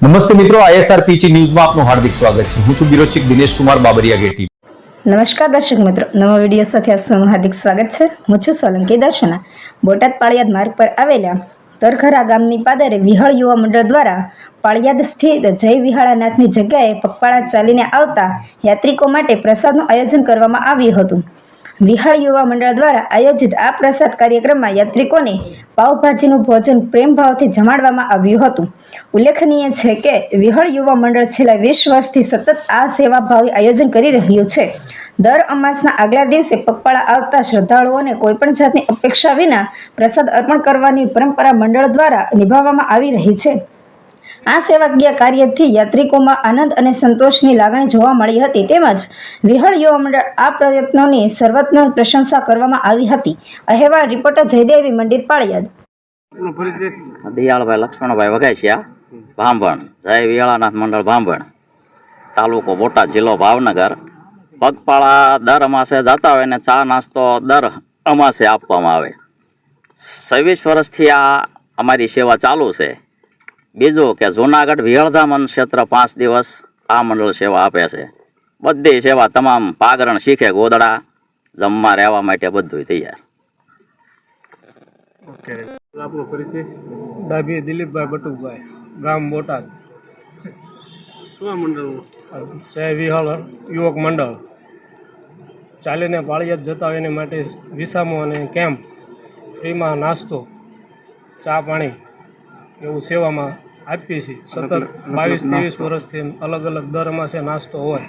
નમસ્તે મિત્રો, ISRPG ન્યૂઝમાં આપનું હાર્દિક સ્વાગત છે। હું છું બ્યુરો ચીફ દિનેશ કુમાર બાબરિયા ગેટી। નમસ્કાર દર્શક મિત્રો, નવા વિડીયો સાથે આપ સૌનું હાર્દિક સ્વાગત છે। હું છું સોલંકી દર્શના। બોટાદ પાળિયાદ માર્ગ પર આવેલા તરખરા ગામની પાદરે વિહળ યુવા મંડળ દ્વારા પાળિયાદ સ્થિત જય વિહાળાનાથની જગ્યાએ પગપાળા ચાલીને આવતા યાત્રિકો માટે પ્રસાદનું આયોજન કરવામાં આવ્યું હતું। વિહાળ યુવા મંડળ દ્વારા આયોજિત આ પ્રસાદ કાર્યક્રમમાં યાત્રિકોને પાવભાજીનું ભોજન પ્રેમભાવથી જમાડવામાં આવ્યું હતું। ઉલ્લેખનીય છે કે વિહળ યુવા મંડળ છેલ્લા 20 વર્ષથી સતત આ સેવાભાવી આયોજન કરી રહ્યું છે। દર અમાસના આગલા દિવસે પગપાળા આવતા શ્રદ્ધાળુઓને કોઈપણ જાતની અપેક્ષા વિના પ્રસાદ અર્પણ કરવાની પરંપરા મંડળ દ્વારા નિભાવવામાં આવી રહી છે। આ સેવાકીય કાર્યથી યાત્રિકોમાં આનંદ અને સંતોષની લાગણી જોવા મળી હતી, તેમજ વિહળ યુવા મંડળ આ પ્રયત્નોની સર્વત્ર પ્રશંસા કરવામાં આવી હતી। અહેવાલ રિપોર્ટર જયદેવી મંદિર પાળિયાદ। દિયાળભાઈ લક્ષ્મણભાઈ વઘાસિયા, ભાંભણ, જય વિહાળાનાથ મંડળ ભાંભણ, તાલુકો બોટાદ, જિલ્લો ભાવનગર। પગપાળા દર અમાસે જતા હોય ને ચા નાસ્તો દર અમાસે આપવામાં આવે। 26 વર્ષથી આ અમારી સેવા ચાલુ છે। બીજું કે જૂનાગઢ વિહળધામ ક્ષેત્ર 5 દિવસ આ મંડળ સેવા આપે છે। બધી સેવા તમામ પાગરણ શીખે, ગોદડા, જમવા રહેવા માટે બધું તૈયાર। આપનો પરિચય? ડાભી દિલીપભાઈ બટુકભાઈ, ગામ બોટાદ। શું મંડળ? જય વિહાળ યુવક મંડળ। ચાલીને પાળિયાદ જતા હોય એની માટે વિસામો અને કેમ્પ, ફ્રીમાં નાસ્તો, ચા પાણી એવું સેવામાં આપીએ છીએ। સતત 22-23 વર્ષથી અલગ અલગ દર માસે નાસ્તો હોય,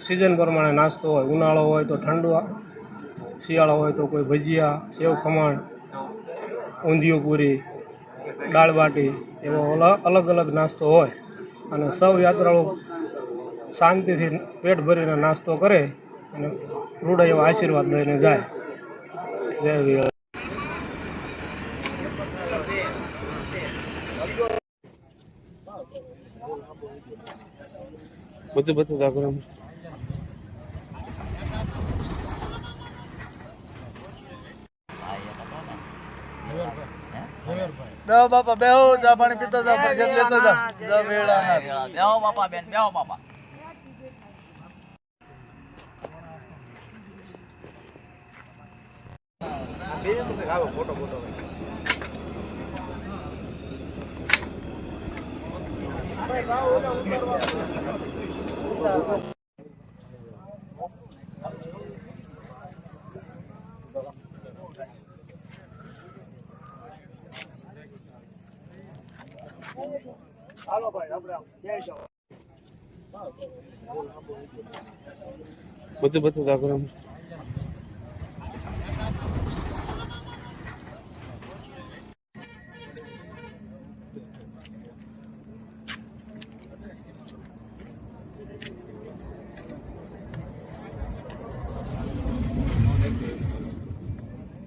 સિઝન પ્રમાણે નાસ્તો હોય। ઉનાળો હોય તો ઠંડુ, શિયાળો હોય તો કોઈ ભજીયા, સેવ ખમણ, ઊંધિયું પૂરી, દાળ બાટી એવો અલગ અલગ નાસ્તો હોય અને સૌ યાત્રાળુ શાંતિથી પેટ ભરીને નાસ્તો કરે અને રૂડા એવા આશીર્વાદ લઈને જાય। જય વિહાળ। બધું જાગરણ બેહો બાપા, બેહો, ચા પાણી પીતો જાઓ, પ્રસાદ લેતો જાઓ। જય વિહાળાનાથ। બેહો બાપા, બેન બેહો બાપા। બધું જાગરણ